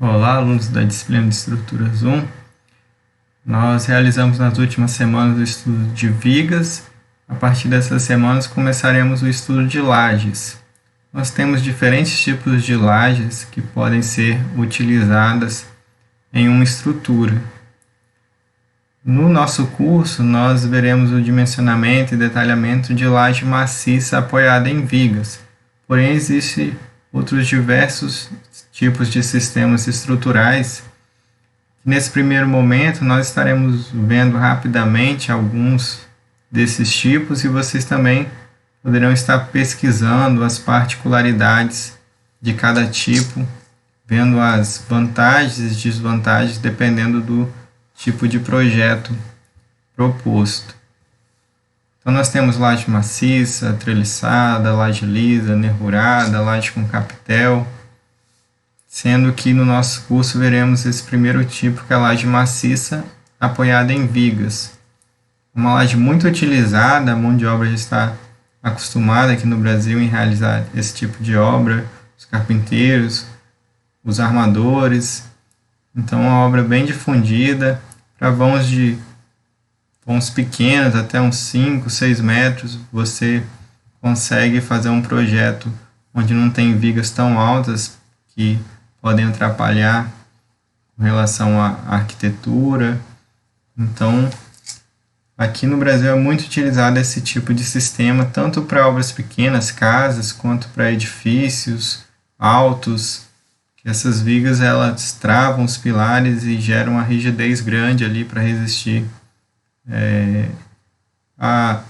Olá, alunos da disciplina de Estruturas 1. Nós realizamos nas últimas semanas o estudo de vigas. A partir dessas semanas começaremos o estudo de lajes. Nós temos diferentes tipos de lajes que podem ser utilizadas em uma estrutura. No nosso curso, nós veremos o dimensionamento e detalhamento de laje maciça apoiada em vigas. Porém, existem outros diversos tipos de sistemas estruturais. Nesse primeiro momento, nós estaremos vendo rapidamente alguns desses tipos e vocês também poderão estar pesquisando as particularidades de cada tipo, vendo as vantagens e desvantagens dependendo do tipo de projeto proposto. Então nós temos laje maciça, treliçada, laje lisa, nervurada, laje com capitel, sendo que no nosso curso veremos esse primeiro tipo, que é a laje maciça apoiada em vigas. Uma laje muito utilizada, a mão de obra já está acostumada aqui no Brasil em realizar esse tipo de obra, os carpinteiros, os armadores. Então, uma obra bem difundida para vãos pequenos, até uns 5, 6 metros, você consegue fazer um projeto onde não tem vigas tão altas que podem atrapalhar com relação à arquitetura. Então, aqui no Brasil é muito utilizado esse tipo de sistema, tanto para obras pequenas, casas, quanto para edifícios altos. Essas vigas elas travam os pilares e geram uma rigidez grande ali para resistir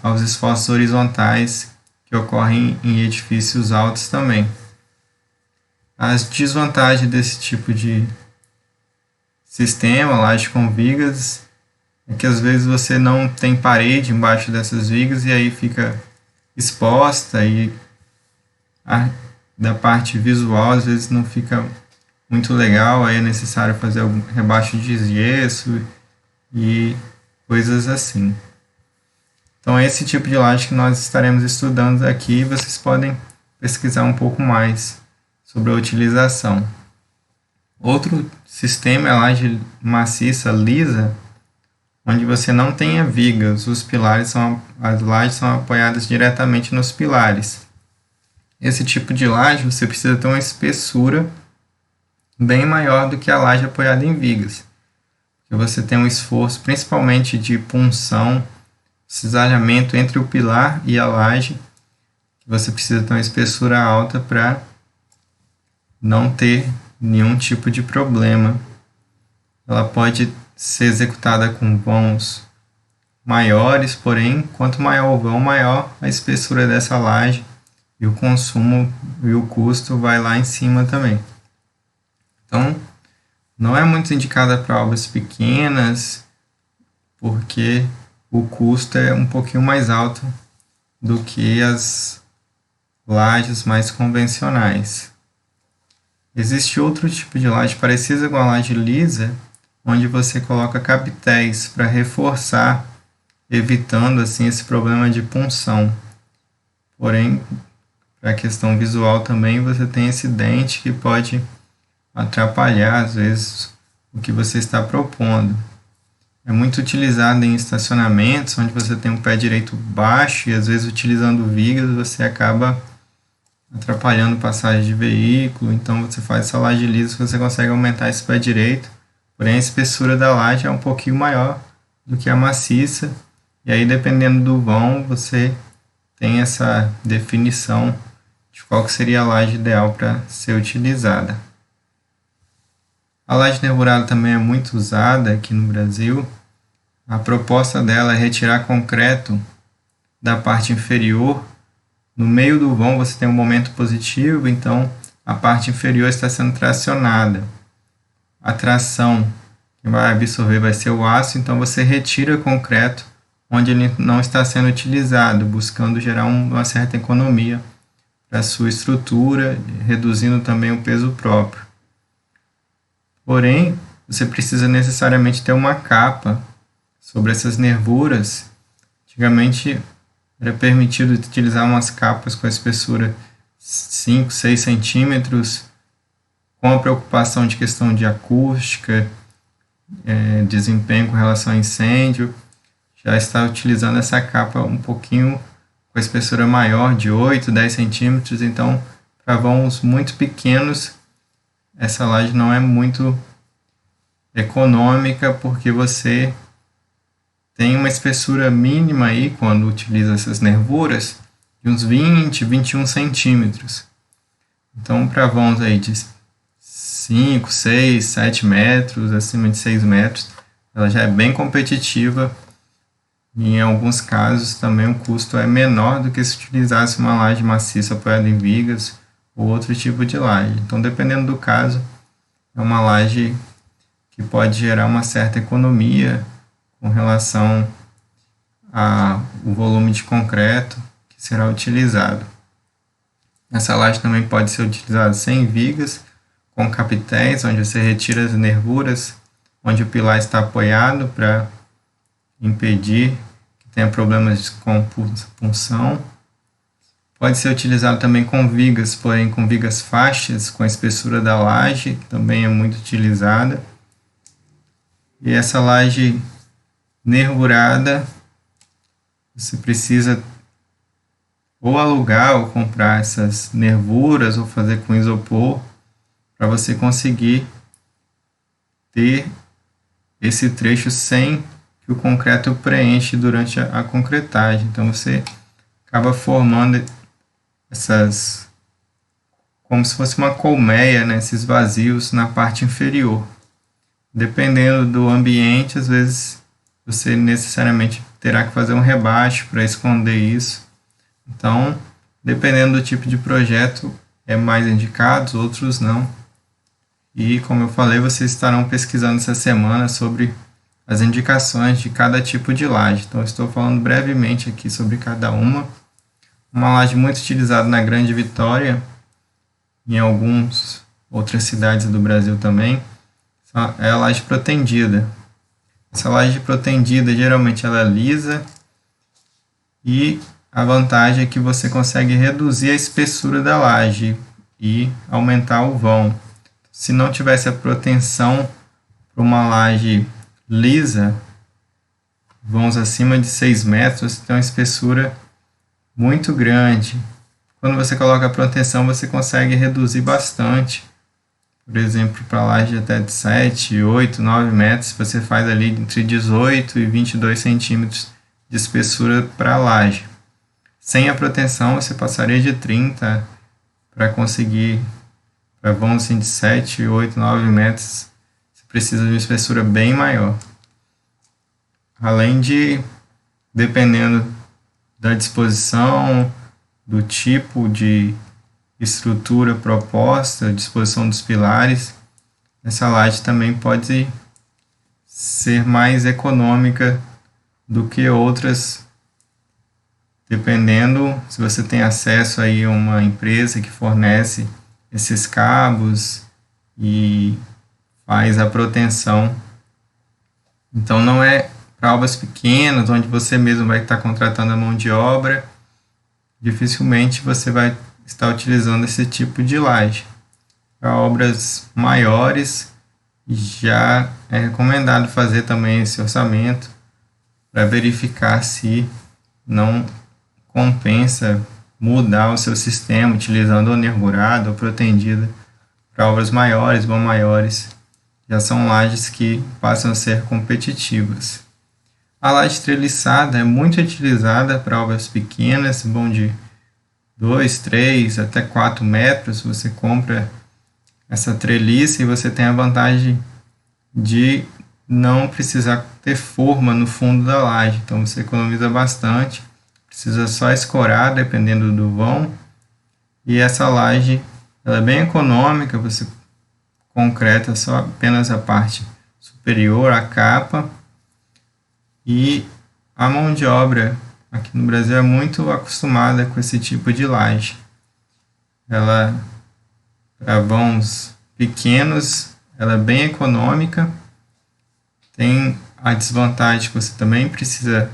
aos esforços horizontais que ocorrem em edifícios altos também. As desvantagens desse tipo de sistema, laje com vigas, é que às vezes você não tem parede embaixo dessas vigas e aí fica exposta e da parte visual às vezes não fica muito legal, aí é necessário fazer algum rebaixo de gesso e coisas assim. Então é esse tipo de laje que nós estaremos estudando aqui e vocês podem pesquisar um pouco mais sobre a utilização. Outro sistema é a laje maciça lisa, onde você não tem vigas, as lajes são apoiadas diretamente nos pilares. Esse tipo de laje você precisa ter uma espessura bem maior do que a laje apoiada em vigas, porque você tem um esforço principalmente de punção, cisalhamento entre o pilar e a laje, que você precisa ter uma espessura alta para não ter nenhum tipo de problema. Ela pode ser executada com vãos maiores, porém, quanto maior o vão, maior a espessura dessa laje e o consumo e o custo vai lá em cima também. Então, não é muito indicada para obras pequenas, porque o custo é um pouquinho mais alto do que as lajes mais convencionais. Existe outro tipo de laje parecida com a laje lisa, onde você coloca capitéis para reforçar, evitando assim esse problema de punção. Porém, para a questão visual também você tem esse dente que pode atrapalhar às vezes o que você está propondo. É muito utilizado em estacionamentos, onde você tem um pé direito baixo e às vezes utilizando vigas você acaba atrapalhando passagem de veículo. Então você faz essa laje lisa, você consegue aumentar esse pé direito, porém a espessura da laje é um pouquinho maior do que a maciça, e aí dependendo do vão você tem essa definição de qual que seria a laje ideal para ser utilizada. A laje nervurada também é muito usada aqui no Brasil. A proposta dela é retirar concreto da parte inferior. No meio do vão você tem um momento positivo, então a parte inferior está sendo tracionada. A tração que vai absorver vai ser o aço, então você retira concreto onde ele não está sendo utilizado, buscando gerar uma certa economia para a sua estrutura, reduzindo também o peso próprio. Porém, você precisa necessariamente ter uma capa sobre essas nervuras. Antigamente era permitido utilizar umas capas com a espessura 5, 6 centímetros com a preocupação de questão de acústica, desempenho com relação a incêndio, já está utilizando essa capa um pouquinho com a espessura maior, de 8, 10 centímetros. Então, para vãos muito pequenos, essa laje não é muito econômica, porque você tem uma espessura mínima aí, quando utiliza essas nervuras, de uns 20, 21 centímetros. Então, para vãos aí de 5, 6, 7 metros, acima de 6 metros, ela já é bem competitiva. E em alguns casos também o custo é menor do que se utilizasse uma laje maciça apoiada em vigas ou outro tipo de laje. Então, dependendo do caso, é uma laje que pode gerar uma certa economia com relação ao volume de concreto que será utilizado. Essa laje também pode ser utilizada sem vigas, com capitéis, onde você retira as nervuras, onde o pilar está apoiado para impedir que tenha problemas com punção. Pode ser utilizado também com vigas, porém com vigas faixas, com a espessura da laje, que também é muito utilizada. E essa laje nervurada, você precisa ou alugar ou comprar essas nervuras ou fazer com isopor para você conseguir ter esse trecho sem que o concreto preenche durante a concretagem. Então você acaba formando essas, como se fosse uma colmeia, né, esses vazios na parte inferior. Dependendo do ambiente, às vezes você necessariamente terá que fazer um rebaixo para esconder isso. Então, dependendo do tipo de projeto, é mais indicado, outros não. E, como eu falei, vocês estarão pesquisando essa semana sobre as indicações de cada tipo de laje. Então, eu estou falando brevemente aqui sobre cada uma. Uma laje muito utilizada na Grande Vitória, em algumas outras cidades do Brasil também, é a laje protendida. Essa laje protendida, geralmente ela é lisa, e a vantagem é que você consegue reduzir a espessura da laje e aumentar o vão. Se não tivesse a proteção para uma laje lisa, vãos acima de 6 metros, tem uma espessura muito grande. Quando você coloca a proteção, você consegue reduzir bastante. Por exemplo, para laje até de 7, 8, 9 metros, você faz ali entre 18 e 22 centímetros de espessura para a laje. Sem a proteção, você passaria de 30 para conseguir, para vãos assim de 7, 8, 9 metros, você precisa de uma espessura bem maior. Além de, dependendo da disposição, do tipo de estrutura proposta, disposição dos pilares, essa laje também pode ser mais econômica do que outras, dependendo se você tem acesso aí a uma empresa que fornece esses cabos e faz a proteção. Então não é para obras pequenas, onde você mesmo vai estar contratando a mão de obra, dificilmente você vai estar utilizando esse tipo de laje. Para obras maiores, já é recomendado fazer também esse orçamento para verificar se não compensa mudar o seu sistema utilizando ou nervurada ou protendida para obras maiores, vão maiores. Já são lajes que passam a ser competitivas. A laje treliçada é muito utilizada para obras pequenas, vão de 2, 3 até 4 metros. Você compra essa treliça e você tem a vantagem de não precisar ter forma no fundo da laje. Então você economiza bastante, precisa só escorar dependendo do vão. E essa laje ela é bem econômica, você concreta só apenas a parte superior, a capa, e a mão de obra aqui no Brasil é muito acostumada com esse tipo de laje. Ela, para vãos pequenos, ela é bem econômica. Tem a desvantagem que você também precisa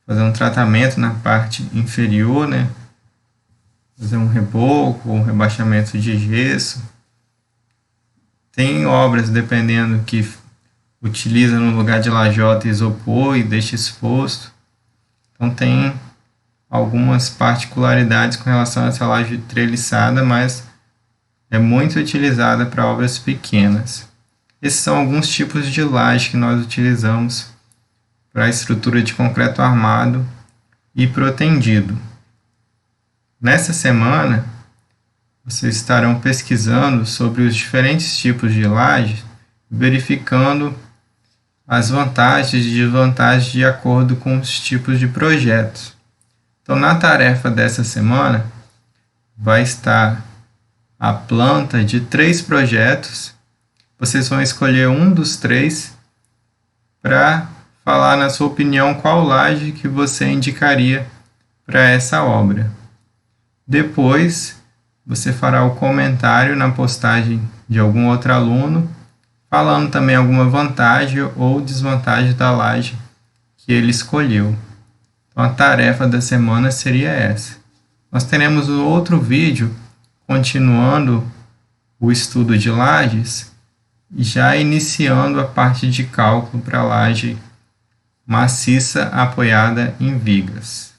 fazer um tratamento na parte inferior, né? Fazer um reboco, um rebaixamento de gesso. Tem obras, dependendo, que utiliza no lugar de lajota isopor e deixa exposto. Então tem algumas particularidades com relação a essa laje treliçada, mas é muito utilizada para obras pequenas. Esses são alguns tipos de laje que nós utilizamos para a estrutura de concreto armado e protendido. Nessa semana, vocês estarão pesquisando sobre os diferentes tipos de laje, verificando as vantagens e desvantagens de acordo com os tipos de projetos. Então, na tarefa dessa semana, vai estar a planta de 3 projetos. Vocês vão escolher um dos 3 para falar, na sua opinião, qual laje que você indicaria para essa obra. Depois, você fará o comentário na postagem de algum outro aluno, falando também alguma vantagem ou desvantagem da laje que ele escolheu. Então, a tarefa da semana seria essa. Nós teremos um outro vídeo continuando o estudo de lajes e já iniciando a parte de cálculo para laje maciça apoiada em vigas.